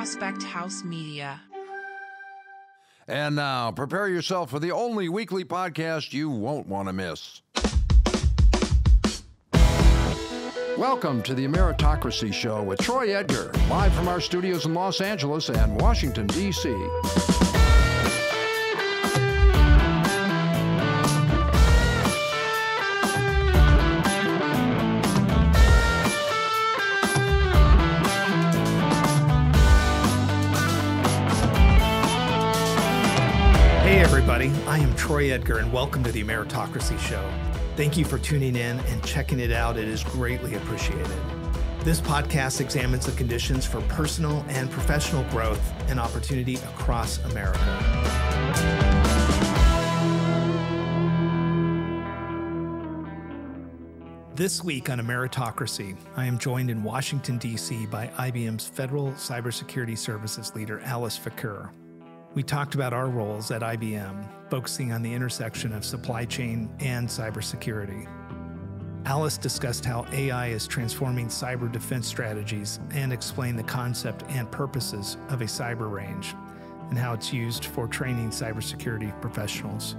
Prospect House Media. And now, prepare yourself for the only weekly podcast you won't want to miss. Welcome to the Emeritocracy Show with Troy Edgar, live from our studios in Los Angeles and Washington, D.C. Hey everybody, I am Troy Edgar and welcome to the Emeritocracy Show. Thank you for tuning in and checking it out. It is greatly appreciated. This podcast examines the conditions for personal and professional growth and opportunity across America. This week on Emeritocracy, I am joined in Washington, D.C. by IBM's Federal Cybersecurity Services leader, Alice Fakur. We talked about our roles at IBM, focusing on the intersection of supply chain and cybersecurity. Alice discussed how AI is transforming cyber defense strategies and explained the concept and purposes of a cyber range and how it's used for training cybersecurity professionals.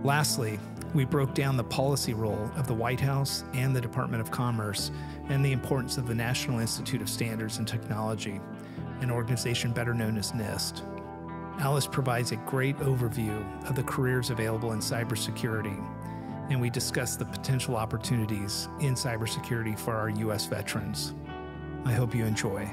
Lastly, we broke down the policy role of the White House and the Department of Commerce and the importance of the National Institute of Standards and Technology, an organization better known as NIST. Alice provides a great overview of the careers available in cybersecurity, and we discuss the potential opportunities in cybersecurity for our U.S. veterans. I hope you enjoy.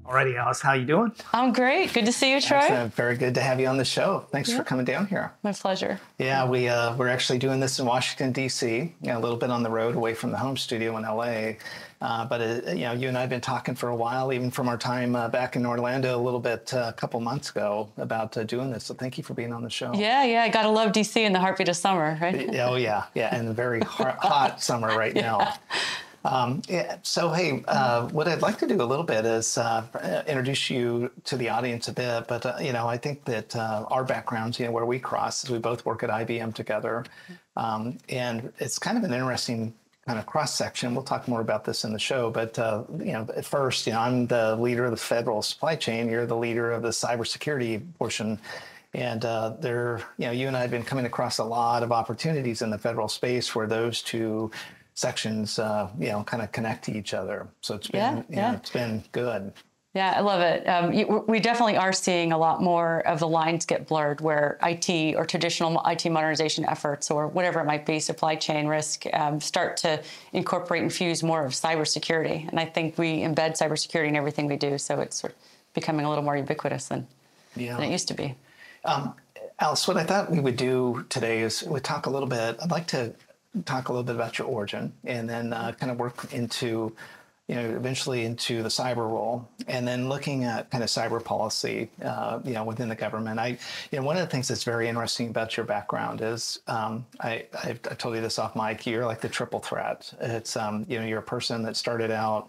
Alrighty, Alice, how you doing? I'm great. Good to see you, Troy. Excellent. Very good to have you on the show. Thanks for coming down here. My pleasure. Yeah, we're actually doing this in Washington, D.C., a little bit on the road away from the home studio in L.A., but you and I have been talking for a while, even from our time back in Orlando a little bit a couple months ago about doing this. So thank you for being on the show. Yeah. I gotta love DC in the heartbeat of summer, right? Oh yeah, and a very hot summer right now. So hey, what I'd like to do a little bit is introduce you to the audience a bit. But I think that our backgrounds, where we cross, is we both work at IBM together, and it's kind of an interesting kind of cross-section. We'll talk more about this in the show, but at first, I'm the leader of the federal supply chain. You're the leader of the cybersecurity portion, and you and I have been coming across a lot of opportunities in the federal space where those two sections, kind of connect to each other. So it's been, it's been good. Yeah, I love it. We definitely are seeing a lot more of the lines get blurred where IT or traditional IT modernization efforts or whatever it might be, supply chain risk, start to incorporate and fuse more of cybersecurity. And I think we embed cybersecurity in everything we do. So it's sort of becoming a little more ubiquitous than it used to be. Alice, what I thought we would do today is we'd talk a little bit. I'd like to talk a little bit about your origin and then kind of work into eventually into the cyber role, and then looking at kind of cyber policy, within the government. One of the things that's very interesting about your background is, I told you this off mic, you're like the triple threat. It's, you're a person that started out,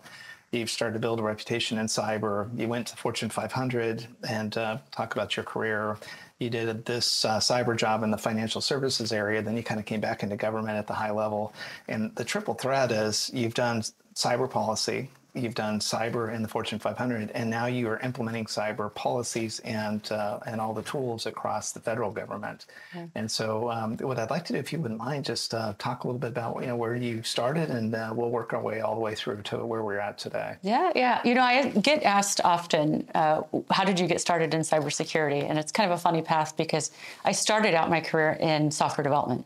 you've started to build a reputation in cyber. You went to Fortune 500 and talk about your career. You did this cyber job in the financial services area. Then you kind of came back into government at the high level. And the triple threat is you've done cyber policy, you've done cyber in the Fortune 500, and now you are implementing cyber policies and all the tools across the federal government. Okay. And so what I'd like to do, if you wouldn't mind, just talk a little bit about where you started, and we'll work our way all the way through to where we're at today. Yeah. I get asked often, how did you get started in cybersecurity? And it's kind of a funny path because I started out my career in software development.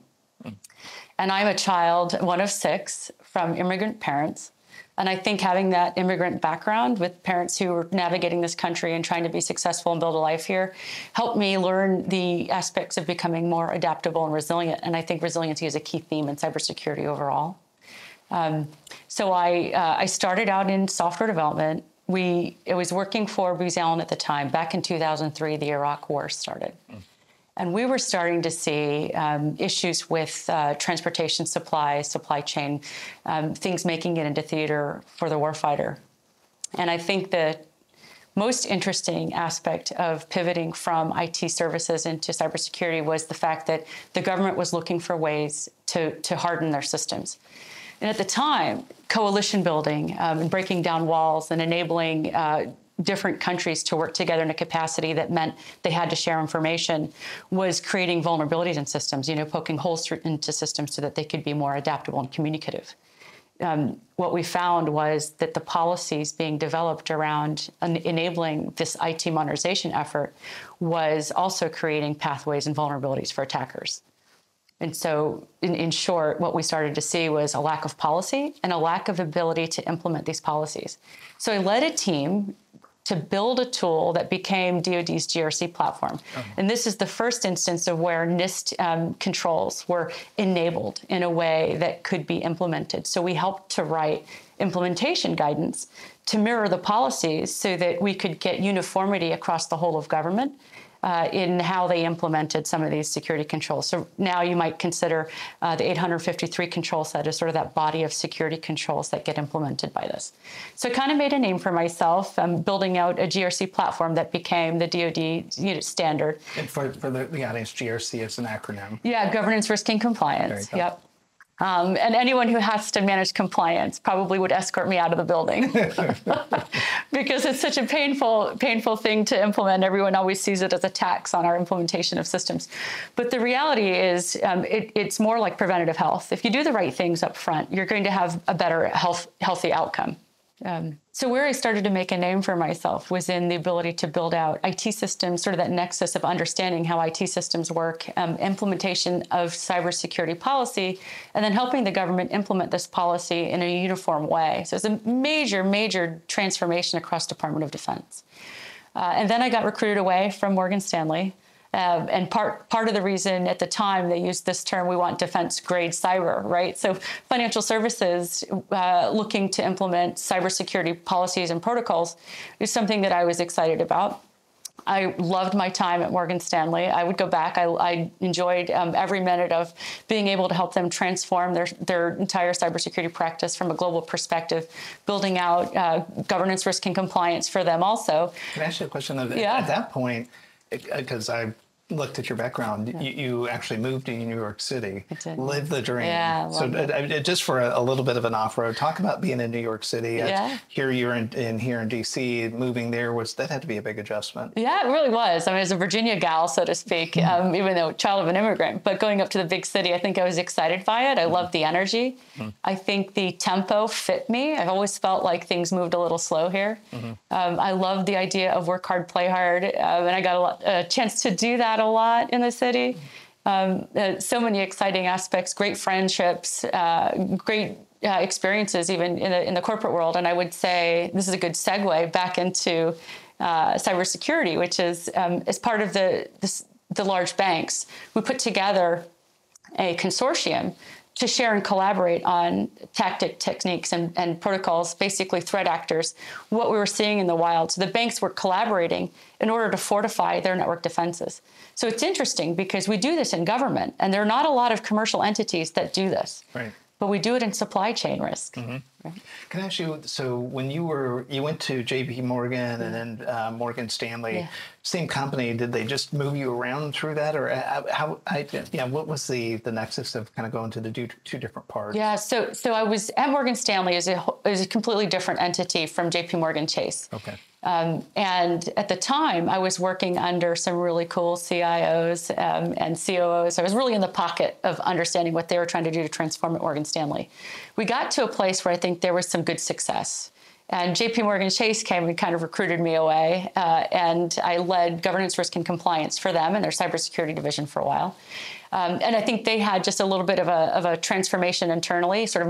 And I'm a child, one of 6, from immigrant parents. And I think having that immigrant background with parents who were navigating this country and trying to be successful and build a life here helped me learn the aspects of becoming more adaptable and resilient. And I think resiliency is a key theme in cybersecurity overall. So I started out in software development. I was working for Booz Allen at the time. Back in 2003, the Iraq War started. And we were starting to see issues with transportation supply chain, things making it into theater for the warfighter. And I think the most interesting aspect of pivoting from IT services into cybersecurity was the fact that the government was looking for ways to harden their systems. And at the time, coalition building and breaking down walls and enabling different countries to work together in a capacity that meant they had to share information was creating vulnerabilities in systems, poking holes into systems so that they could be more adaptable and communicative. What we found was that the policies being developed around enabling this IT modernization effort was also creating pathways and vulnerabilities for attackers. And so, in short, what we started to see was a lack of policy and a lack of ability to implement these policies. So I led a team to build a tool that became DoD's GRC platform. And this is the first instance of where NIST controls were enabled in a way that could be implemented. So we helped to write implementation guidance to mirror the policies so that we could get uniformity across the whole of government in how they implemented some of these security controls. So now you might consider the 853 control set as sort of that body of security controls that get implemented by this. So I kind of made a name for myself, building out a GRC platform that became the DoD standard. And for the audience, GRC is an acronym. Yeah, governance, risk, and compliance. Yep. And anyone who has to manage compliance probably would escort me out of the building because it's such a painful thing to implement. Everyone always sees it as a tax on our implementation of systems. But the reality is it's more like preventative health. If you do the right things up front, you're going to have a better healthy outcome. So where I started to make a name for myself was in the ability to build out IT systems, sort of that nexus of understanding how IT systems work, implementation of cybersecurity policy, and then helping the government implement this policy in a uniform way. So it's a major transformation across Department of Defense. And then I got recruited away from Morgan Stanley. And part of the reason at the time they used this term, we want defense-grade cyber, right? So financial services looking to implement cybersecurity policies and protocols is something that I was excited about. I loved my time at Morgan Stanley. I would go back. I enjoyed every minute of being able to help them transform their entire cybersecurity practice from a global perspective, building out governance, risk, and compliance for them also. Can I ask you a question? At that point, because I looked at your background, you actually moved to New York City, lived the dream. Yeah, so just for a little bit of an off-road, talk about being in New York City. Here you're here in DC, moving there, that had to be a big adjustment. Yeah, it really was. I mean, as a Virginia gal, so to speak, even though child of an immigrant, but going up to the big city, I think I was excited by it. I loved the energy. I think the tempo fit me. I've always felt like things moved a little slow here. I loved the idea of work hard, play hard, and I got a chance to do that a lot in the city. So many exciting aspects, great friendships, great experiences even in the corporate world. And I would say this is a good segue back into cybersecurity, which is as part of the large banks. We put together a consortium to share and collaborate on techniques and protocols, basically threat actors, what we were seeing in the wild. So the banks were collaborating in order to fortify their network defenses. So it's interesting because we do this in government, and there are not a lot of commercial entities that do this. Right. But we do it in supply chain risk. Right? Can I ask you, so when you went to JP Morgan and then Morgan Stanley, same company, did they just move you around through that? Or what was the nexus of kind of going to the two different parts? Yeah, so I was at Morgan Stanley as a completely different entity from JP Morgan Chase. Okay. And at the time, I was working under some really cool CIOs and COOs. I was really in the pocket of understanding what they were trying to do to transform at Morgan Stanley. We got to a place where I think there was some good success. And JP Morgan Chase came and kind of recruited me away. And I led governance, risk, and compliance for them and their cybersecurity division for a while. And I think they had just a little bit of a transformation internally, sort of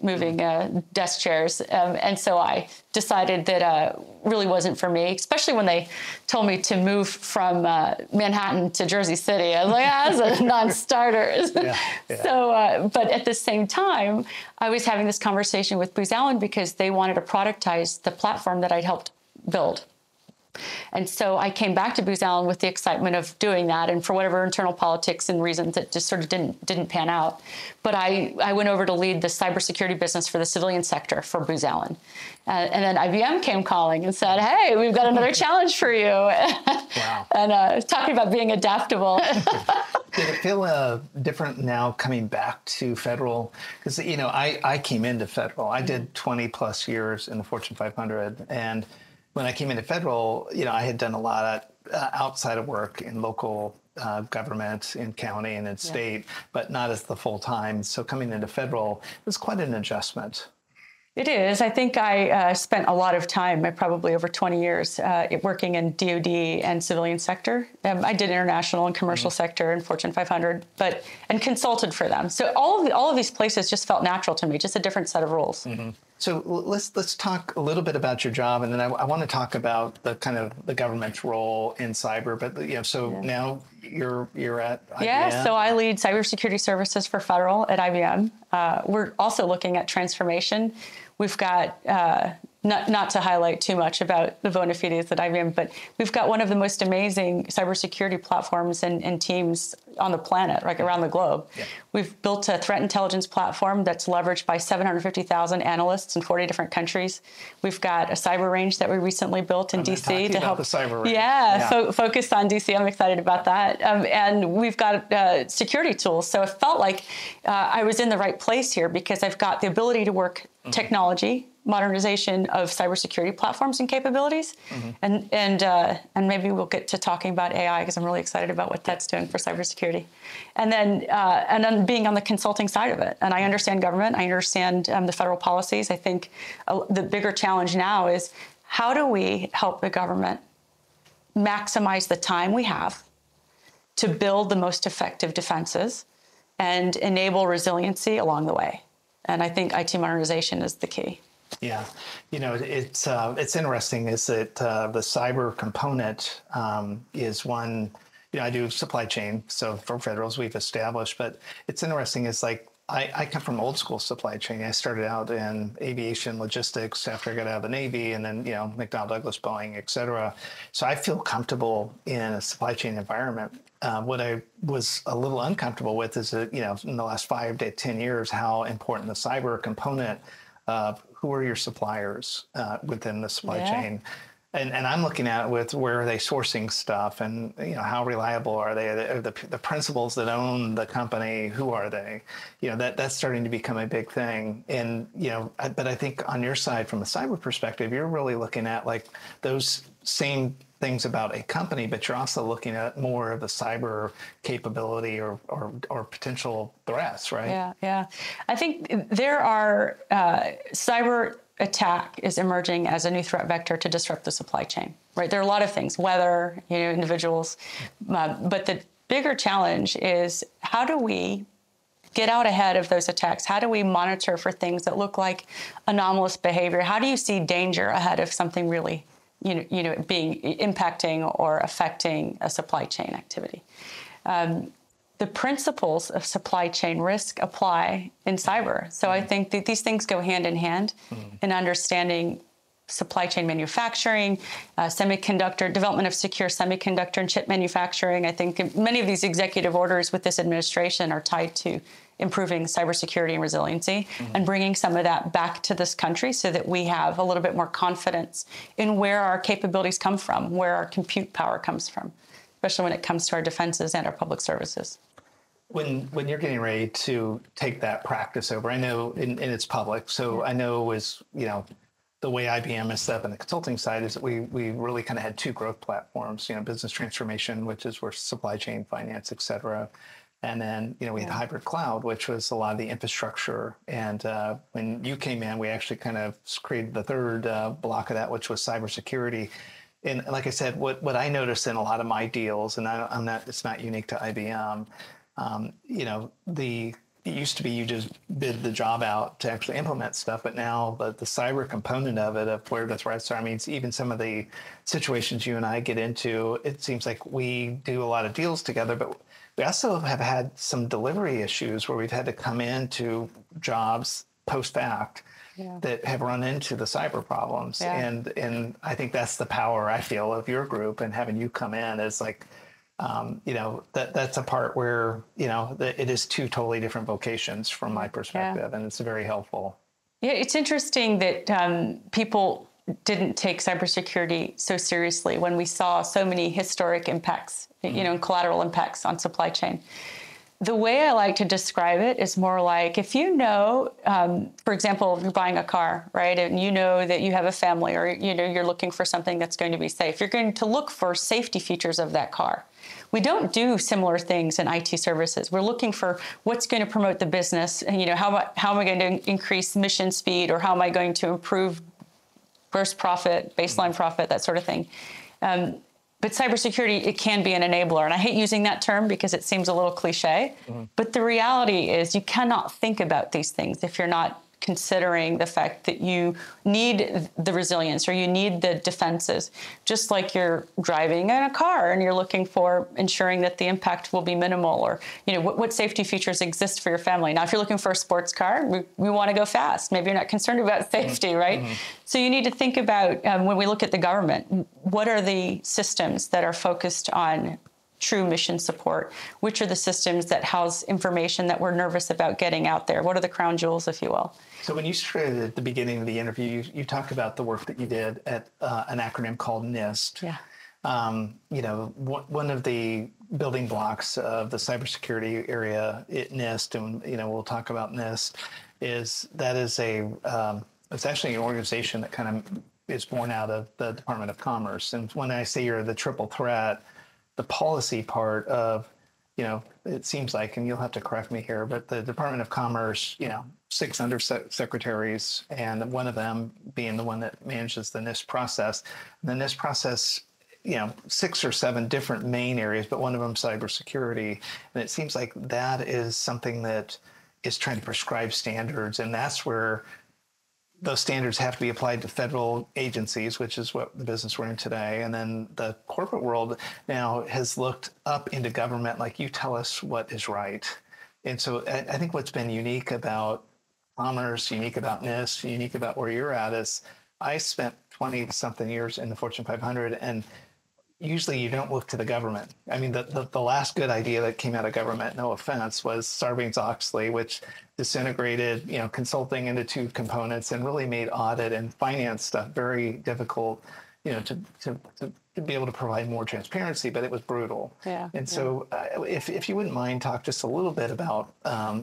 moving desk chairs. And so I decided that really wasn't for me, especially when they told me to move from Manhattan to Jersey City. I was like, that's a non-starter. So, but at the same time, I was having this conversation with Booz Allen because they wanted to productize the platform that I'd helped build. And so I came back to Booz Allen with the excitement of doing that, and for whatever internal politics and reasons, it just sort of didn't pan out. But I went over to lead the cybersecurity business for the civilian sector for Booz Allen. And then IBM came calling and said, hey, we've got another challenge for you. Wow. And talking about being adaptable. Did it feel different now coming back to federal? Because, I came into federal. I did 20 plus years in the Fortune 500. And when I came into federal, I had done a lot of outside of work in local government, in county and in state, but not as the full time. So coming into federal was quite an adjustment. It is. I think I spent a lot of time, probably over 20 years, working in DoD and civilian sector. I did international and commercial sector and Fortune 500, and consulted for them. So all of these places just felt natural to me, just a different set of rules. So let's talk a little bit about your job, and then I want to talk about the kind of the government's role in cyber. But now you're at IBM. Yeah. So I lead cybersecurity services for federal at IBM. We're also looking at transformation. We've got, not to highlight too much about the bona fides at IBM, but we've got one of the most amazing cybersecurity platforms and teams on the planet, like around the globe. Yeah. We've built a threat intelligence platform that's leveraged by 750,000 analysts in 40 different countries. We've got a cyber range that we recently built in DC to help the cyber range. Focus on DC. I'm excited about that. And we've got security tools. So it felt like I was in the right place here because I've got the ability to work technology, modernization of cybersecurity platforms and capabilities, and maybe we'll get to talking about AI because I'm really excited about what that's doing for cybersecurity, and then being on the consulting side of it. And I understand government, I understand the federal policies. I think the bigger challenge now is how do we help the government maximize the time we have to build the most effective defenses and enable resiliency along the way. And I think IT modernization is the key. Yeah, it's interesting is that the cyber component is one. I do supply chain, so for federals we've established, but it's interesting. It's like I come from old school supply chain. I started out in aviation logistics after I got out of the Navy, and then McDonnell Douglas, Boeing, et cetera. So I feel comfortable in a supply chain environment. What I was a little uncomfortable with is that in the last 5 to 10 years, how important the cyber component of who are your suppliers within the supply chain. And I'm looking at it with where are they sourcing stuff, and how reliable are they? The principals that own the company, who are they? That's starting to become a big thing. And but I think on your side, from a cyber perspective, you're really looking at like those same things about a company, but you're also looking at more of the cyber capability or potential threats, right? Yeah. I think there are cyber attack is emerging as a new threat vector to disrupt the supply chain, right? There are a lot of things, weather, individuals, but the bigger challenge is how do we get out ahead of those attacks? How do we monitor for things that look like anomalous behavior? How do you see danger ahead of something really, being impacting or affecting a supply chain activity? The principles of supply chain risk apply in cyber. So I think that these things go hand in hand in understanding supply chain manufacturing, semiconductor, development of secure semiconductor and chip manufacturing. I think many of these executive orders with this administration are tied to improving cybersecurity and resiliency and bringing some of that back to this country so that we have a little bit more confidence in where our capabilities come from, where our compute power comes from, especially when it comes to our defenses and our public services. When you're getting ready to take that practice over, I know, and it's public, so I know the way IBM is set up on the consulting side is that we really kind of had two growth platforms, business transformation, which is where supply chain, finance, et cetera. And then, we had hybrid cloud, which was a lot of the infrastructure. And when you came in, we actually kind of created the third block of that, which was cybersecurity. And like I said, what I noticed in a lot of my deals, and it's not unique to IBM, it used to be you just bid the job out to actually implement stuff, but now the cyber component of it, of where the threats are, I mean, even some of the situations you and I get into, it seems like we do a lot of deals together, but we also have had some delivery issues where we've had to come into jobs post-fact that have run into the cyber problems. And I think that's the power, I feel, of your group, and having you come in is like, that's a part where, it is two totally different vocations from my perspective, and it's very helpful. Yeah, it's interesting that people didn't take cybersecurity so seriously when we saw so many historic impacts, and collateral impacts on supply chain. The way I like to describe it is more like if you know, for example, you're buying a car, right? And you know that you have a family or, you're looking for something that's going to be safe. You're going to look for safety features of that car. We don't do similar things in IT services. We're looking for what's going to promote the business. And, how am I going to increase mission speed, or how am I going to improve gross profit, baseline profit, that sort of thing. But cybersecurity, it can be an enabler. And I hate using that term because it seems a little cliche. But the reality is you cannot think about these things if you're not considering the fact that you need the resilience or you need the defenses, just like you're driving in a car and you're looking for ensuring that the impact will be minimal, or what safety features exist for your family. Now, if you're looking for a sports car, we want to go fast. Maybe you're not concerned about safety, right? So you need to think about, when we look at the government, what are the systems that are focused on true mission support? Which are the systems that house information that we're nervous about getting out there? What are the crown jewels, if you will? So when you started at the beginning of the interview, you talked about the work that you did at an acronym called NIST. Yeah. One of the building blocks of the cybersecurity area at NIST, and we'll talk about NIST, is it's actually an organization that kind of is born out of the Department of Commerce. And when I say you're the triple threat, the policy part of, it seems like, and you'll have to correct me here, but the Department of Commerce, 6 undersecretaries, and one of them being the one that manages the NIST process. And the NIST process, 6 or 7 different main areas, but one of them cybersecurity. And it seems like that is something that is trying to prescribe standards, and that's where those standards have to be applied to federal agencies, which is what the business we're in today. And then the corporate world now has looked up into government, like, you tell us what is right. And so I think what's been unique about Commerce, unique about NIST, unique about where you're at is I spent 20-something years in the Fortune 500, and usually you don't look to the government. I mean, the last good idea that came out of government, no offense, was Sarbanes-Oxley, which disintegrated, consulting into 2 components and really made audit and finance stuff very difficult, to be able to provide more transparency, but it was brutal. Yeah. And so if you wouldn't mind, talk just a little bit about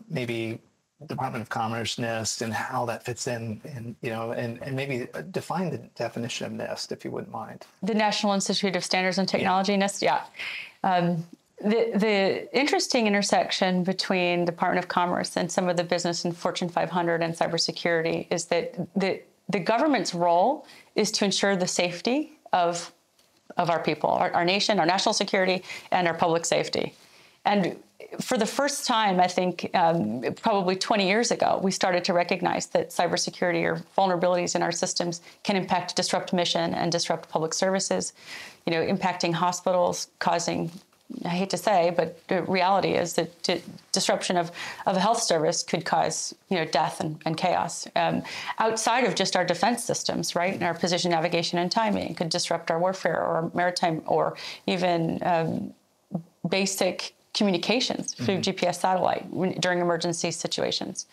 maybe Department of Commerce, NIST, and how that fits in, and maybe define the definition of NIST, if you wouldn't mind. The National Institute of Standards and Technology, NIST, yeah. The interesting intersection between Department of Commerce and some of the business in Fortune 500 and cybersecurity is that the government's role is to ensure the safety of our people, our nation, our national security, and our public safety. And for the first time, I think probably 20 years ago, we started to recognize that cybersecurity or vulnerabilities in our systems can disrupt mission and disrupt public services, impacting hospitals, causing, I hate to say, but the reality is that disruption of a health service could cause, death and chaos. Outside of just our defense systems, right? And our position, navigation, and timing could disrupt our warfare or maritime or even basic communications through GPS satellite during emergency situations.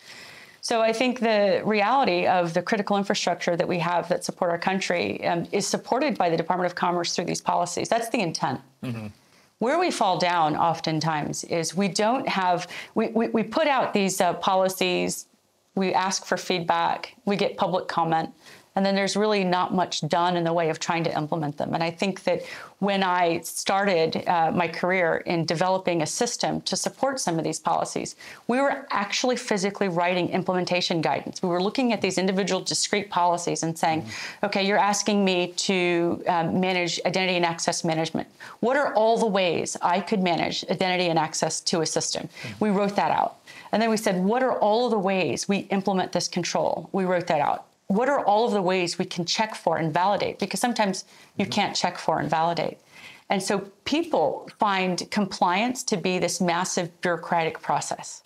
So I think the reality of the critical infrastructure that we have that support our country is supported by the Department of Commerce through these policies. That's the intent. Where we fall down oftentimes is we don't have, we put out these policies, we ask for feedback, we get public comment, and then there's really not much done in the way of trying to implement them. And I think that when I started my career in developing a system to support some of these policies, we were actually physically writing implementation guidance. We were looking at these individual discrete policies and saying, okay, you're asking me to manage identity and access management. What are all the ways I could manage identity and access to a system? We wrote that out. And then we said, what are all of the ways we implement this control? We wrote that out. What are all of the ways we can check for and validate? Because sometimes you can't check for and validate. And so people find compliance to be this massive bureaucratic process.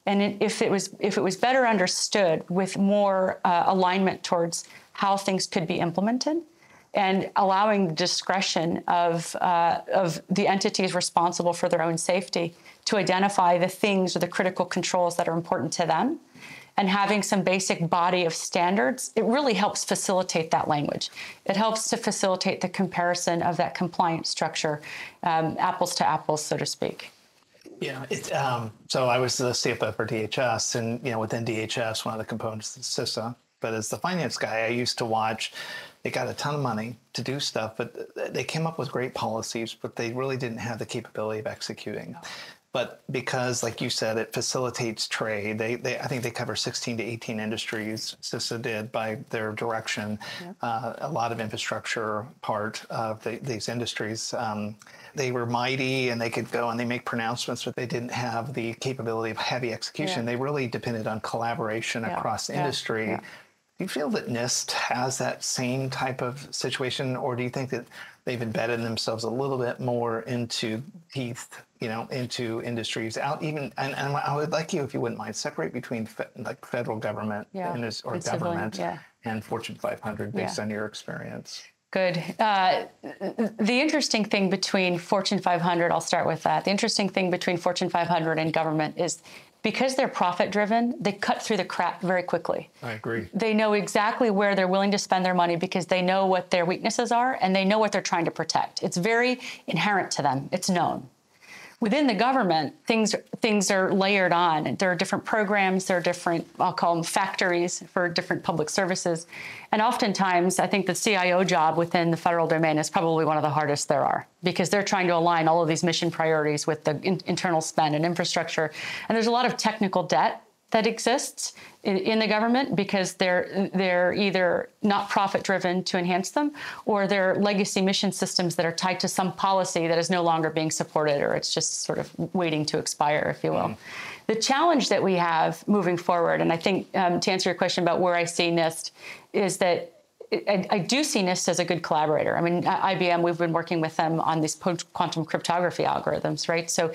And if it was better understood with more alignment towards how things could be implemented and allowing the discretion of the entities responsible for their own safety to identify the things or the critical controls that are important to them, and having some basic body of standards, it really helps facilitate that language. It helps to facilitate the comparison of that compliance structure, apples to apples, so to speak. Yeah, so I was the CFO for DHS, and within DHS, one of the components is CISA. But as the finance guy, I used to watch. They got a ton of money to do stuff, but they came up with great policies, but they really didn't have the capability of executing. But because, like you said, it facilitates trade, I think they cover 16 to 18 industries, CISA did, by their direction. A lot of infrastructure part of these industries. They were mighty and they could go and they make pronouncements, but they didn't have the capability of heavy execution. They really depended on collaboration across industry. Do you feel that NIST has that same type of situation, or do you think that they've embedded themselves a little bit more into teeth, into industries and I would like you, if you wouldn't mind, separate between federal government or government and Fortune 500 based on your experience? Good. The interesting thing between Fortune 500, I'll start with that. The interesting thing between Fortune 500 and government is because they're profit driven, they cut through the crap very quickly. I agree. They know exactly where they're willing to spend their money because they know what their weaknesses are and they know what they're trying to protect. It's very inherent to them. It's known. Within the government, things are layered on. There are different programs, there are different, I'll call them factories for different public services. And oftentimes, I think the CIO job within the federal domain is probably one of the hardest there are, because they're trying to align all of these mission priorities with the internal spend and infrastructure. And there's a lot of technical debt that exists in the government because they're either not profit driven to enhance them, or they're legacy mission systems that are tied to some policy that is no longer being supported, or it's just sort of waiting to expire, if you will. The challenge that we have moving forward, and I think to answer your question about where I see NIST, is that I do see NIST as a good collaborator. I mean, IBM, we've been working with them on these quantum cryptography algorithms, right? So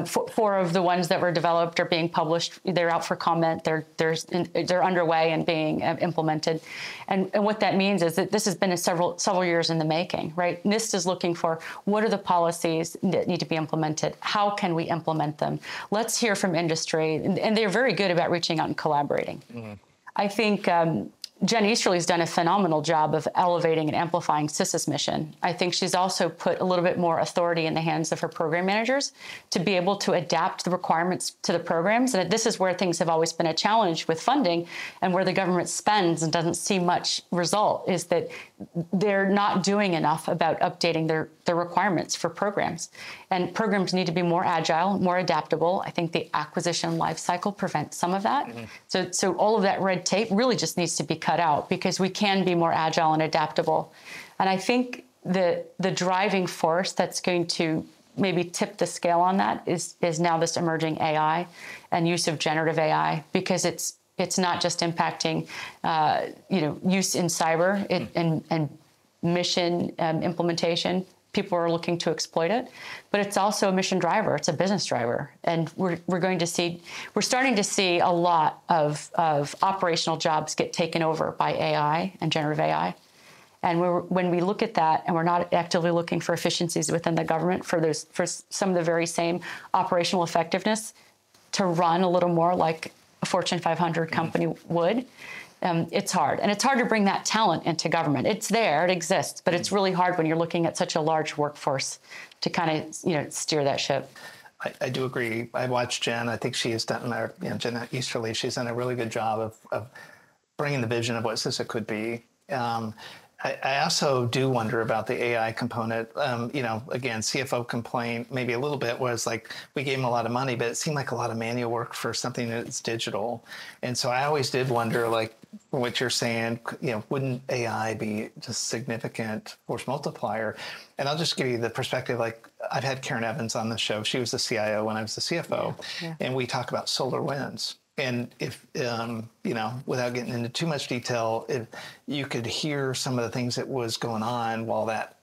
4 of the ones that were developed are being published. They're out for comment. They're underway and being implemented. And what that means is that this has been several years in the making, right? NIST is looking for what are the policies that need to be implemented? How can we implement them? Let's hear from industry. And they're very good about reaching out and collaborating. I think Jen Easterly's done a phenomenal job of elevating and amplifying CISA's mission. I think she's also put a little bit more authority in the hands of her program managers to be able to adapt the requirements to the programs. And this is where things have always been a challenge with funding, and where the government spends and doesn't see much result, is that they're not doing enough about updating their requirements for programs. And programs need to be more agile, more adaptable. I think the acquisition life cycle prevents some of that. So all of that red tape really just needs to be cut out, because we can be more agile and adaptable. And I think the driving force that's going to maybe tip the scale on that is now this emerging AI and use of generative AI, because it's not just impacting use in cyber and mission implementation. People are looking to exploit it, but it's also a mission driver. It's a business driver. And we're starting to see a lot of operational jobs get taken over by AI and generative AI. And when we look at that, and we're not actively looking for efficiencies within the government for some of the very same operational effectiveness to run a little more like a Fortune 500 company would, it's hard. And it's hard to bring that talent into government. It's there, it exists, but it's really hard when you're looking at such a large workforce to kind of, steer that ship. I do agree. I watched Jen. I think she has done, Jen Easterly, she's done a really good job of bringing the vision of what CISA could be. I also do wonder about the AI component. Again, CFO complaint maybe a little bit was like, we gave him a lot of money, but it seemed like a lot of manual work for something that's digital. And so I always did wonder, like what you're saying, wouldn't AI be just significant force multiplier? And I'll just give you the perspective. Like, I've had Karen Evans on the show. She was the CIO when I was the CFO, and we talk about SolarWinds. And if, without getting into too much detail, if you could hear some of the things that was going on while that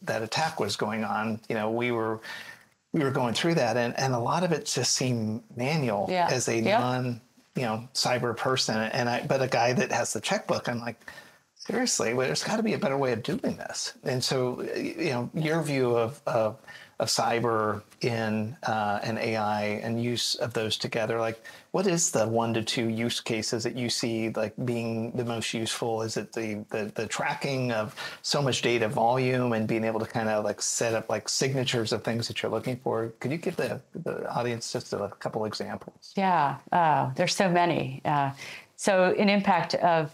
attack was going on, we were going through that, and a lot of it just seemed manual as a non, cyber person. But a guy that has the checkbook, I'm like, Seriously, well, there's got to be a better way of doing this. And so, your view of cyber in and AI and use of those together, like what is the 1 to 2 use cases that you see like being the most useful? Is it the tracking of so much data volume and being able to kind of like set up like signatures of things that you're looking for? Could you give the audience just a couple examples? Yeah, there's so many. So an impact of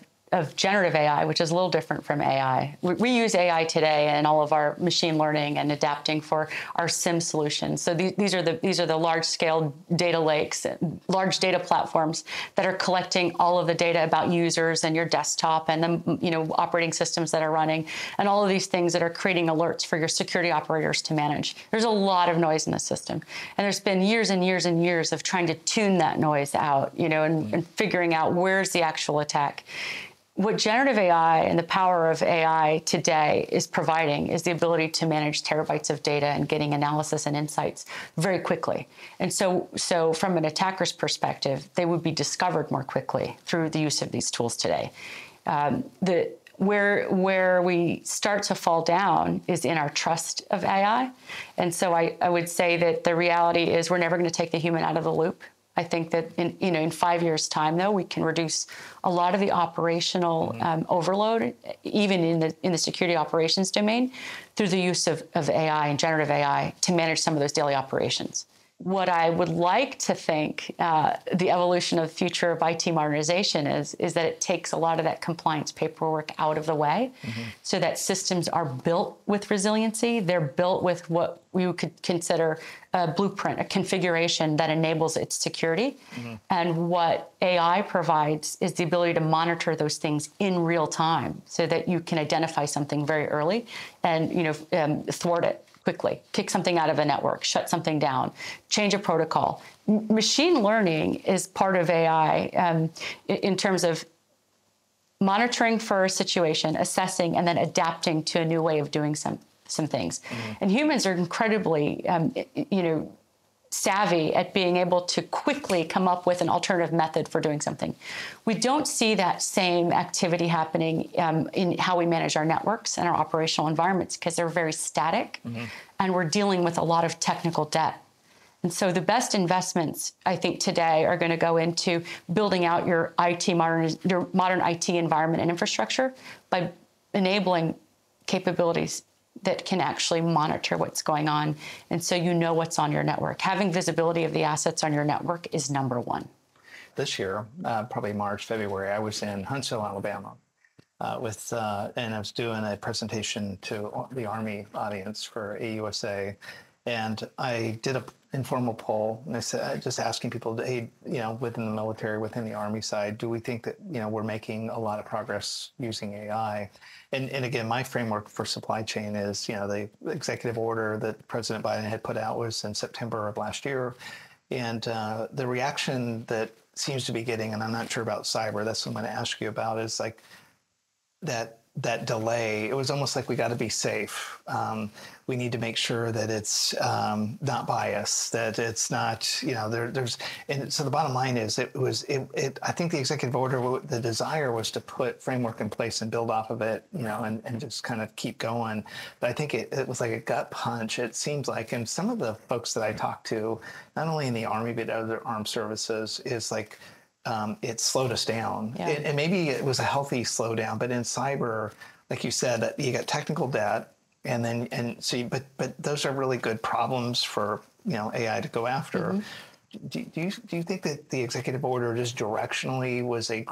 generative AI, which is a little different from AI. We use AI today in all of our machine learning and adapting for our SIM solutions. So these are the large-scale data lakes, large data platforms that are collecting all of the data about users and your desktop and the operating systems that are running, and all of these things that are creating alerts for your security operators to manage. There's a lot of noise in the system, and there's been years and years and years of trying to tune that noise out, and figuring out where's the actual attack. What generative AI and the power of AI today is providing is the ability to manage terabytes of data and getting analysis and insights very quickly. And so from an attacker's perspective, they would be discovered more quickly through the use of these tools today. Where we start to fall down is in our trust of AI. And so I would say that the reality is we're never going to take the human out of the loop. I think that in 5 years' time, though, we can reduce a lot of the operational overload, even in the security operations domain, through the use of AI and generative AI to manage some of those daily operations. What I would like to think the evolution of the future of IT modernization is that it takes a lot of that compliance paperwork out of the way, so that systems are built with resiliency. They're built with what we could consider a blueprint, a configuration that enables its security. And what AI provides is the ability to monitor those things in real time, so that you can identify something very early and thwart it quickly, kick something out of a network, shut something down, change a protocol. Machine learning is part of AI in terms of monitoring for a situation, assessing, and then adapting to a new way of doing some things. And humans are incredibly, savvy at being able to quickly come up with an alternative method for doing something. We don't see that same activity happening in how we manage our networks and our operational environments, because they're very static, and we're dealing with a lot of technical debt. And so the best investments, I think, today are going to go into building out your modern IT environment and infrastructure by enabling capabilities that can actually monitor what's going on. And so what's on your network. Having visibility of the assets on your network is number one. This year, probably March, February, I was in Huntsville, Alabama, and I was doing a presentation to the Army audience for AUSA. And I did an informal poll, and I said, just asking people, hey, within the military, within the Army side, do we think that, we're making a lot of progress using AI? And again, my framework for supply chain is, the executive order that President Biden had put out was in September of last year. And the reaction that seems to be getting, and I'm not sure about cyber, that's what I'm going to ask you about, is like that delay. It was almost like we got to be safe. We need to make sure that it's not biased, that it's not, there's, and so the bottom line is I think the executive order, the desire was to put framework in place and build off of it, and just kind of keep going. But I think it was like a gut punch. It seems like, and some of the folks that I talked to, not only in the Army, but other armed services, is like, it slowed us down. Yeah. And maybe it was a healthy slowdown, but in cyber, like you said, you got technical debt, but those are really good problems for AI to go after. Do you think that the executive order just directionally was a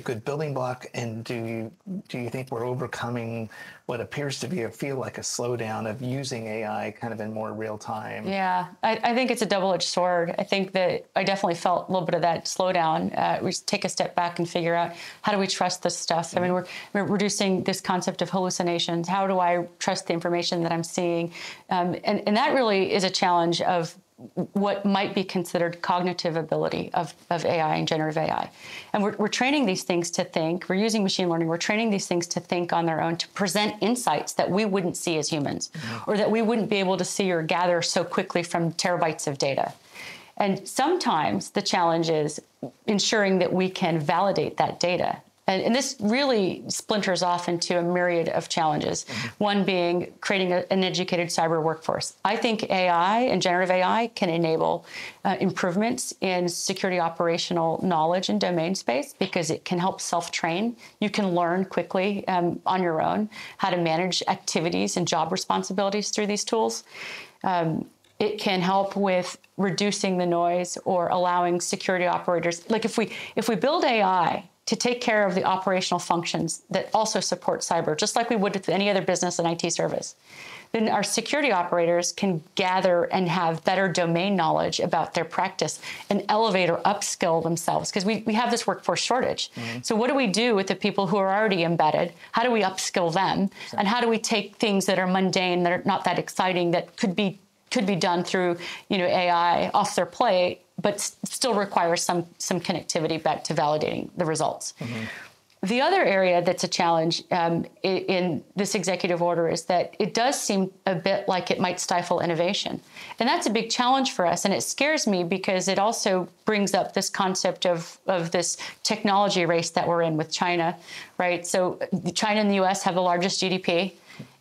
good building block, and do you think we're overcoming what appears to feel like a slowdown of using AI kind of in more real time? Yeah, I think it's a double-edged sword. I think that I definitely felt a little bit of that slowdown. We take a step back and figure out, how do we trust this stuff? I mean, we're reducing this concept of hallucinations. How do I trust the information that I'm seeing? And that really is a challenge of what might be considered cognitive ability of AI and generative AI. And we're training these things to think. We're using machine learning. We're training these things to think on their own, to present insights that we wouldn't see as humans, or that we wouldn't be able to see or gather so quickly from terabytes of data. And sometimes the challenge is ensuring that we can validate that data And this really splinters off into a myriad of challenges. One being creating an educated cyber workforce. I think AI and generative AI can enable improvements in security operational knowledge and domain space because it can help self-train. You can learn quickly on your own how to manage activities and job responsibilities through these tools. It can help with reducing the noise or allowing security operators, like if we build AI to take care of the operational functions that also support cyber, just like we would with any other business and IT service, then our security operators can gather and have better domain knowledge about their practice and elevate or upskill themselves, because we have this workforce shortage. So what do we do with the people who are already embedded? How do we upskill them? And how do we take things that are mundane, that are not that exciting, that could be done through AI off their plate, but still requires some connectivity back to validating the results. The other area that's a challenge in this executive order is that it does seem a bit like it might stifle innovation. And that's a big challenge for us. And it scares me because it also brings up this concept of this technology race that we're in with China, right? So China and the US have the largest GDP.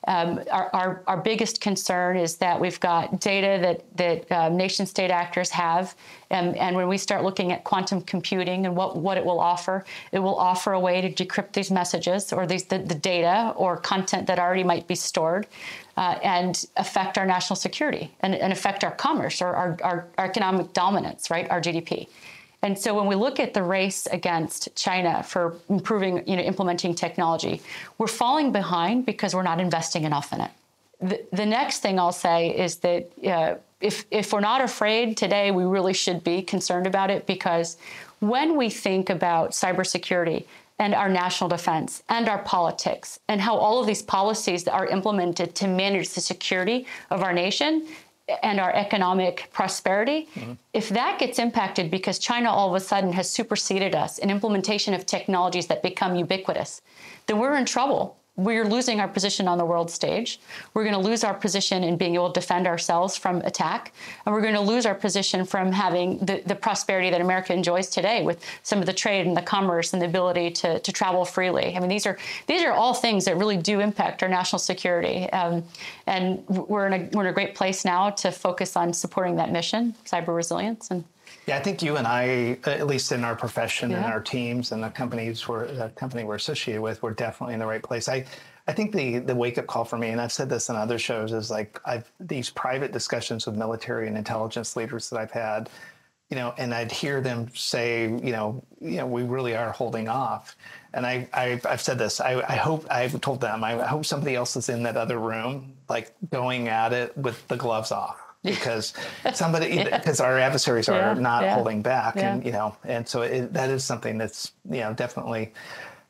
Our biggest concern is that we've got data that nation state actors have. And when we start looking at quantum computing and what it will offer a way to decrypt these messages or the data or content that already might be stored and affect our national security and affect our commerce or our economic dominance, right? Our GDP. And so when we look at the race against China for implementing technology, we're falling behind because we're not investing enough in it. The next thing I'll say is that if we're not afraid today, we really should be concerned about it, because when we think about cybersecurity and our national defense and our politics and how all of these policies are implemented to manage the security of our nation and our economic prosperity, if that gets impacted because China all of a sudden has superseded us in implementation of technologies that become ubiquitous, then we're in trouble. We're losing our position on the world stage. We're going to lose our position in being able to defend ourselves from attack. And we're going to lose our position from having the prosperity that America enjoys today with some of the trade and the commerce and the ability to travel freely. I mean, these are all things that really do impact our national security. And we're in a great place now to focus on supporting that mission, cyber resilience. And yeah, I think you and I, at least in our profession and our teams and the company we're associated with, we're definitely in the right place. I think the wake-up call for me, and I've said this in other shows, is like these private discussions with military and intelligence leaders that I've had, and I'd hear them say, we really are holding off. And I've said this. I've told them, I hope somebody else is in that other room, like going at it with the gloves off. Because because our adversaries are not holding back, and so that is something that's definitely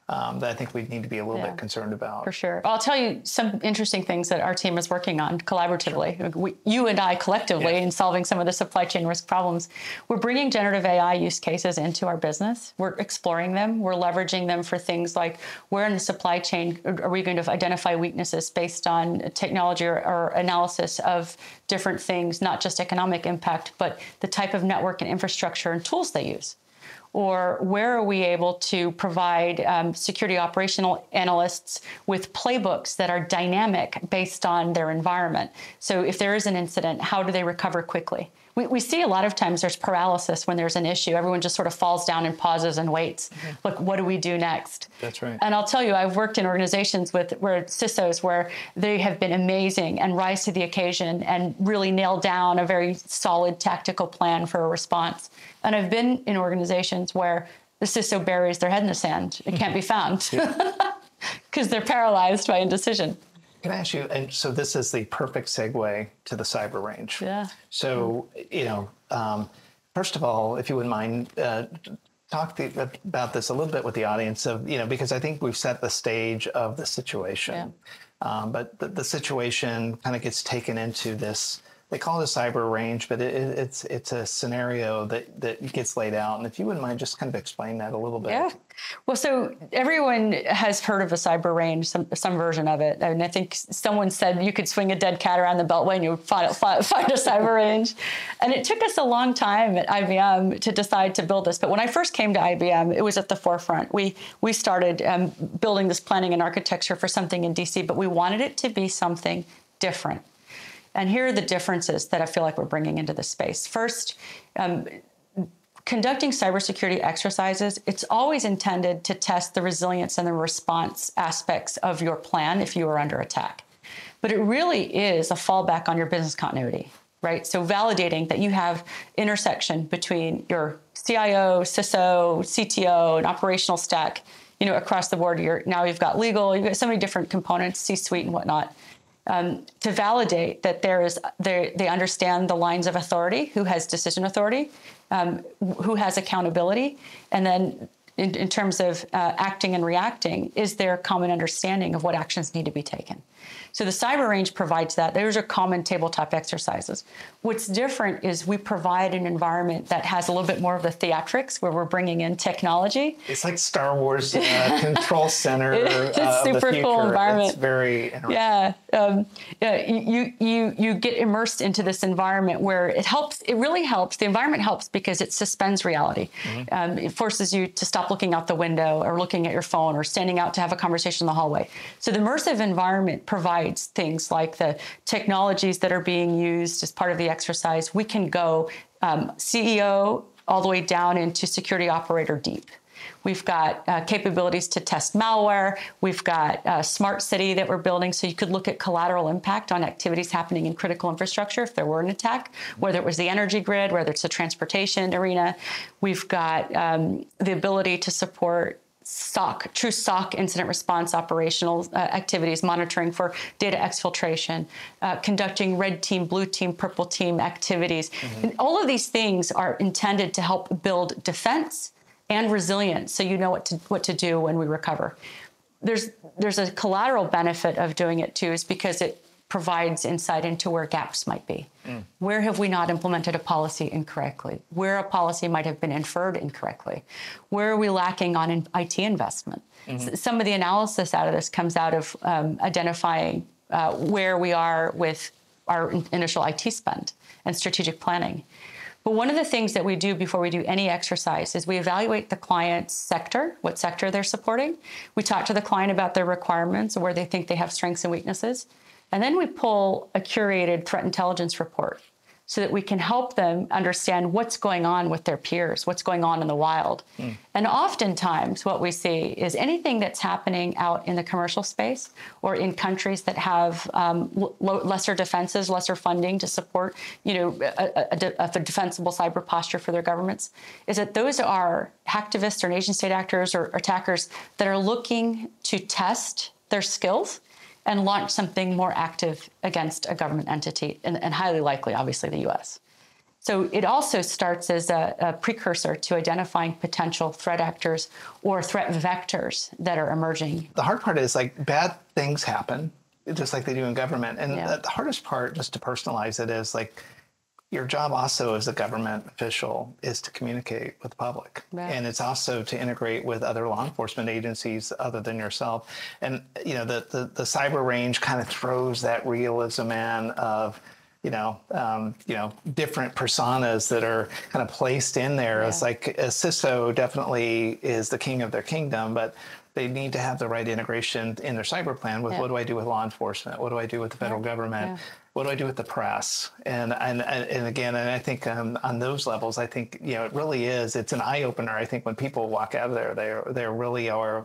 that I think we need to be a little bit concerned about. For sure. I'll tell you some interesting things that our team is working on collaboratively. You and I collectively in solving some of the supply chain risk problems. We're bringing generative AI use cases into our business. We're exploring them. We're leveraging them for things like where in the supply chain are we going to identify weaknesses based on technology or analysis of different things, not just economic impact, but the type of network and infrastructure and tools they use. Or where are we able to provide security operational analysts with playbooks that are dynamic based on their environment? So if there is an incident, how do they recover quickly? We see a lot of times there's paralysis when there's an issue. Everyone just sort of falls down and pauses and waits. Look, what do we do next? That's right. And I'll tell you, I've worked in organizations where CISOs where they have been amazing and rise to the occasion and really nail down a very solid tactical plan for a response. And I've been in organizations where the CISO buries their head in the sand. It can't be found because they're paralyzed by indecision. Can I ask you, and so this is the perfect segue to the cyber range. Yeah. So, first of all, if you wouldn't mind, talk about this a little bit with the audience of, because I think we've set the stage of the situation. Yeah. But the situation kind of gets taken into this they call it a cyber range, but it's a scenario that gets laid out. And if you wouldn't mind just kind of explain that a little bit. Yeah. Well, so everyone has heard of a cyber range, some version of it. And I think someone said you could swing a dead cat around the Beltway and you would find a cyber range. And it took us a long time at IBM to decide to build this. But when I first came to IBM, it was at the forefront. We started building this planning and architecture for something in DC, but we wanted it to be something different. And here are the differences that I feel like we're bringing into the space. First, conducting cybersecurity exercises, it's always intended to test the resilience and the response aspects of your plan if you are under attack. But it really is a fallback on your business continuity, right? So validating that you have intersection between your CIO, CISO, CTO, and operational stack, across the board. Now you've got legal, you've got so many different components, C-suite and whatnot. To validate that they understand the lines of authority, who has decision authority, who has accountability, and then in terms of acting and reacting, is there a common understanding of what actions need to be taken? So the cyber range provides that. Those are common tabletop exercises. What's different is we provide an environment that has a little bit more of the theatrics, where we're bringing in technology. It's like Star Wars control center. It's a super cool environment. It's very interesting. You get immersed into this environment where it helps. It really helps. The environment helps because it suspends reality. Mm-hmm. It forces you to stop looking out the window or looking at your phone or standing out to have a conversation in the hallway. So the immersive environment provides things like the technologies that are being used as part of the exercise. We can go CEO all the way down into security operator deep. We've got capabilities to test malware. We've got a smart city that we're building, so you could look at collateral impact on activities happening in critical infrastructure if there were an attack, whether it was the energy grid, whether it's the transportation arena. We've got the ability to support true SOC, incident response operational activities, monitoring for data exfiltration, conducting red team, blue team, purple team activities. Mm-hmm. And all of these things are intended to help build defense and resilience, so you know what to do when we recover. There's a collateral benefit of doing it too, is because it provides insight into where gaps might be. Where have we not implemented a policy incorrectly? Where a policy might have been inferred incorrectly? Where are we lacking on IT investment? Mm-hmm. Some of the analysis out of this comes out of identifying where we are with our initial IT spend and strategic planning. But one of the things that we do before we do any exercise is we evaluate the client's sector, what sector they're supporting. We talk to the client about their requirements, where they think they have strengths and weaknesses. And then we pull a curated threat intelligence report so that we can help them understand what's going on with their peers, what's going on in the wild. And oftentimes what we see is anything that's happening out in the commercial space or in countries that have lesser defenses, lesser funding to support, a defensible cyber posture for their governments, is that those are hacktivists or nation state actors or attackers that are looking to test their skills and launch something more active against a government entity, and highly likely, obviously, the U.S. So it also starts as a precursor to identifying potential threat actors or threat vectors that are emerging. The hard part is, bad things happen, just like they do in government. And the hardest part, just to personalize it, is your job also as a government official is to communicate with the public. Right. And it's also to integrate with other law enforcement agencies other than yourself. And, the cyber range kind of throws that realism in of, different personas that are kind of placed in there. Yeah. It's like a CISO definitely is the king of their kingdom, but they need to have the right integration in their cyber plan with what do I do with law enforcement? What do I do with the federal government? Yeah. What do I do with the press? And again, and I think on those levels, I think, it really is. It's an eye opener. I think when people walk out of there, they really are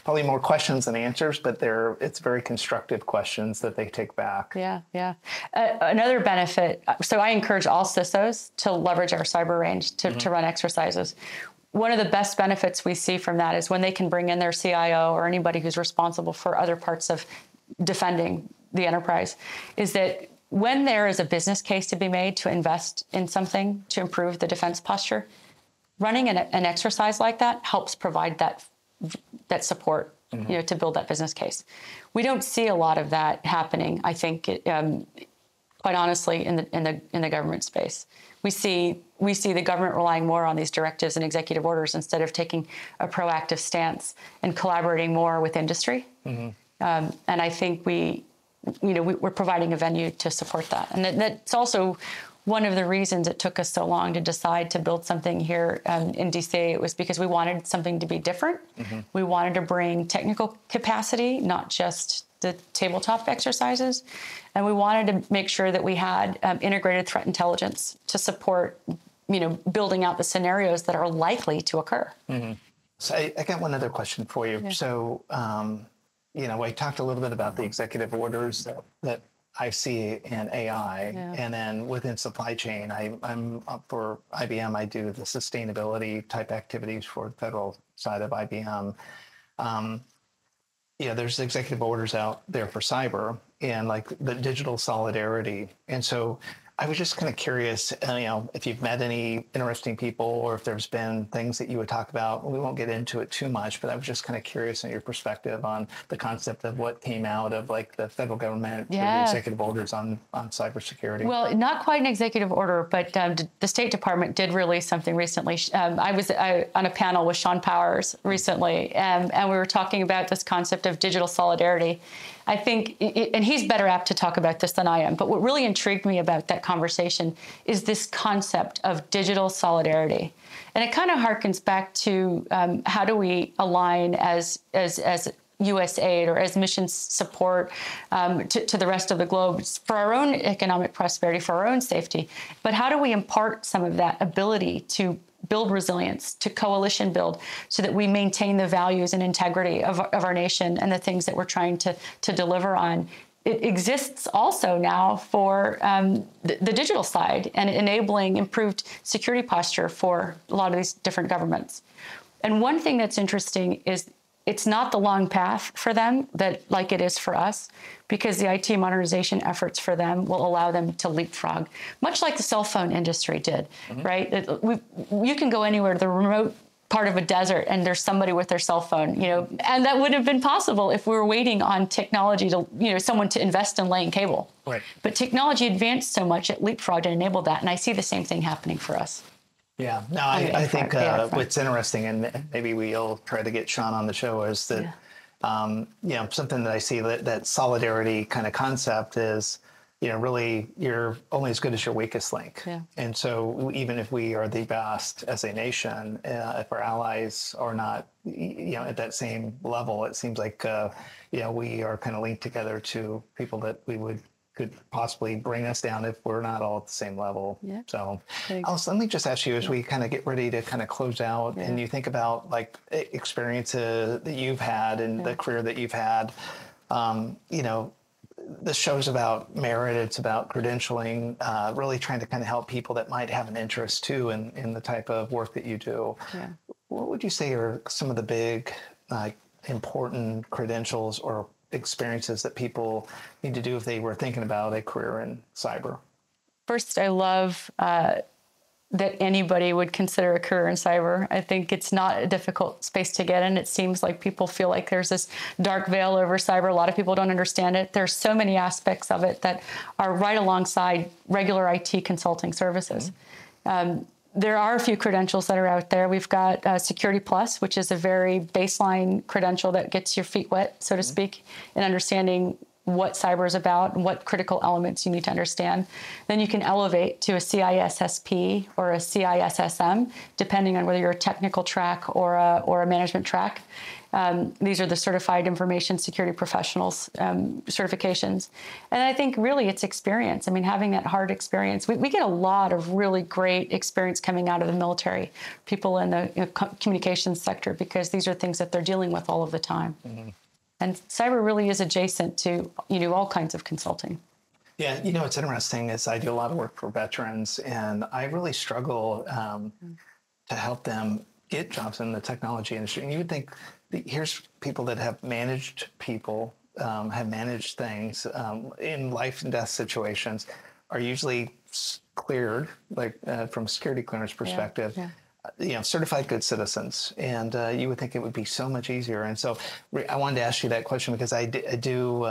probably more questions than answers, but it's very constructive questions that they take back. Yeah. Another benefit. So I encourage all CISOs to leverage our cyber range to run exercises. One of the best benefits we see from that is when they can bring in their CIO or anybody who's responsible for other parts of defending the enterprise, is that when there is a business case to be made to invest in something to improve the defense posture, running an exercise like that helps provide that support, to build that business case. We don't see a lot of that happening. I think quite honestly, in the government space. We see the government relying more on these directives and executive orders instead of taking a proactive stance and collaborating more with industry. And I think we're providing a venue to support that. And that's also one of the reasons it took us so long to decide to build something here in DC. It was because we wanted something to be different. We wanted to bring technical capacity, not just the tabletop exercises. And we wanted to make sure that we had integrated threat intelligence to support, building out the scenarios that are likely to occur. So I got one other question for you. Yeah. So, I talked a little bit about the executive orders that I see in AI, and then within supply chain, I'm up for IBM. I do the sustainability type activities for the federal side of IBM. There's executive orders out there for cyber and like the digital solidarity. And so I was just kind of curious, if you've met any interesting people or if there's been things that you would talk about. We won't get into it too much, but I was just kind of curious on your perspective on the concept of what came out of like the federal government or the executive orders on cybersecurity. Well, not quite an executive order, but the State Department did release something recently. I was on a panel with Sean Powers recently, and we were talking about this concept of digital solidarity. I think, and he's better apt to talk about this than I am, but what really intrigued me about that conversation is this concept of digital solidarity. And it kind of harkens back to how do we align as USAID or as mission support to the rest of the globe for our own economic prosperity, for our own safety. But how do we impart some of that ability to build resilience, to coalition build, so that we maintain the values and integrity of our nation and the things that we're trying to deliver on. It exists also now for the digital side and enabling improved security posture for a lot of these different governments. And one thing that's interesting is it's not the long path for them that like it is for us, because the IT modernization efforts for them will allow them to leapfrog, much like the cell phone industry did, right? You can go anywhere to the remote part of a desert and there's somebody with their cell phone, and that wouldn't have been possible if we were waiting on technology to, someone to invest in laying cable. Right. But technology advanced so much, it leapfrogged and enabled that. And I see the same thing happening for us. Yeah, no, I think what's interesting, and maybe we'll try to get Sean on the show, is that, something that I see that solidarity kind of concept is, really you're only as good as your weakest link. Yeah. And so even if we are the best as a nation, if our allies are not, at that same level, it seems like, we are kind of linked together to people that could possibly bring us down if we're not all at the same level. Yeah. So Alice, let me just ask you, as we kind of get ready to kind of close out, and you think about like experiences that you've had and the career that you've had, this show's about merit, it's about credentialing, really trying to kind of help people that might have an interest too in the type of work that you do. Yeah. What would you say are some of the big, important credentials or experiences that people need to do if they were thinking about a career in cyber? First, I love that anybody would consider a career in cyber. I think it's not a difficult space to get in. It seems like people feel like there's this dark veil over cyber. A lot of people don't understand it. There's so many aspects of it that are right alongside regular IT consulting services. There are a few credentials that are out there. We've got Security Plus, which is a very baseline credential that gets your feet wet, so to speak, in understanding what cyber is about and what critical elements you need to understand. Then you can elevate to a CISSP or a CISSM, depending on whether you're a technical track or a management track. These are the Certified Information Security Professionals certifications. And I think really it's experience. I mean, having that hard experience. We get a lot of really great experience coming out of the military, people in the communications sector, because these are things that they're dealing with all of the time. And cyber really is adjacent to, all kinds of consulting. Yeah, what's interesting is I do a lot of work for veterans, and I really struggle to help them get jobs in the technology industry. And you would think, here's people that have managed people, have managed things in life and death situations, are usually cleared, from security clearance perspective. Certified good citizens, and you would think it would be so much easier. And so I wanted to ask you that question because I do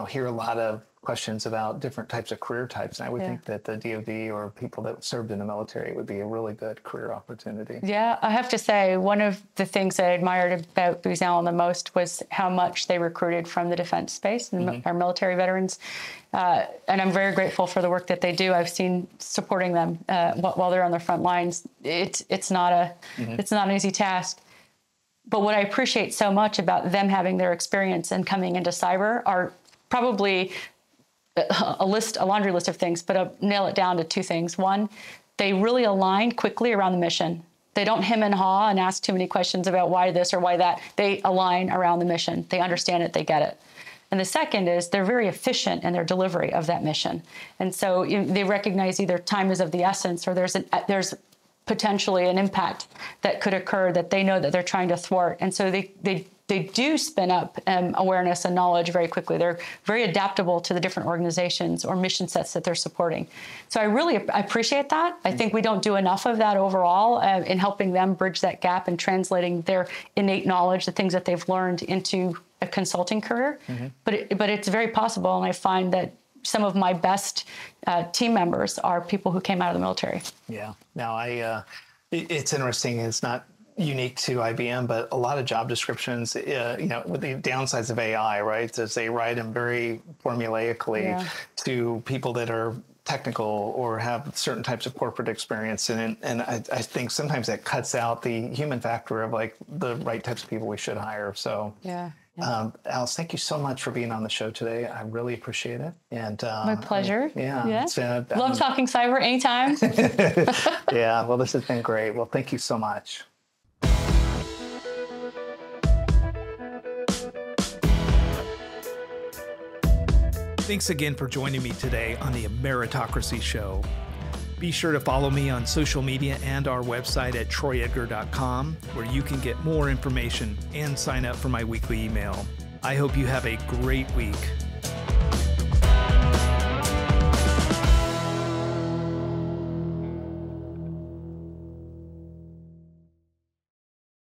hear a lot of questions about different types of career types. And I would think that the DoD or people that served in the military would be a really good career opportunity. Yeah, I have to say, one of the things I admired about Booz Allen the most was how much they recruited from the defense space and our military veterans. And I'm very grateful for the work that they do. I've seen supporting them while they're on the front lines. It's not an easy task. But what I appreciate so much about them having their experience and coming into cyber are probably a laundry list of things, but I'll nail it down to two things. One, they really align quickly around the mission. They don't hem and haw and ask too many questions about why this or why that. They align around the mission. They understand it, they get it. And the second is they're very efficient in their delivery of that mission. And so they recognize either time is of the essence or there's potentially an impact that could occur that they know that they're trying to thwart. And so they do spin up awareness and knowledge very quickly. They're very adaptable to the different organizations or mission sets that they're supporting. So I really appreciate that. I think we don't do enough of that overall in helping them bridge that gap and translating their innate knowledge, the things that they've learned, into a consulting career. But it's very possible, and I find that some of my best team members are people who came out of the military. Yeah. Now, it's interesting. It's not unique to IBM, but a lot of job descriptions, with the downsides of AI, right, is they write them very formulaically to people that are technical or have certain types of corporate experience. And I think sometimes that cuts out the human factor of like the right types of people we should hire. So Alice, thank you so much for being on the show today. I really appreciate it. And my pleasure. Love talking cyber anytime. Yeah, well, this has been great. Well, thank you so much. Thanks again for joining me today on the Meritocracy Show. Be sure to follow me on social media and our website at troyedgar.com, where you can get more information and sign up for my weekly email. I hope you have a great week.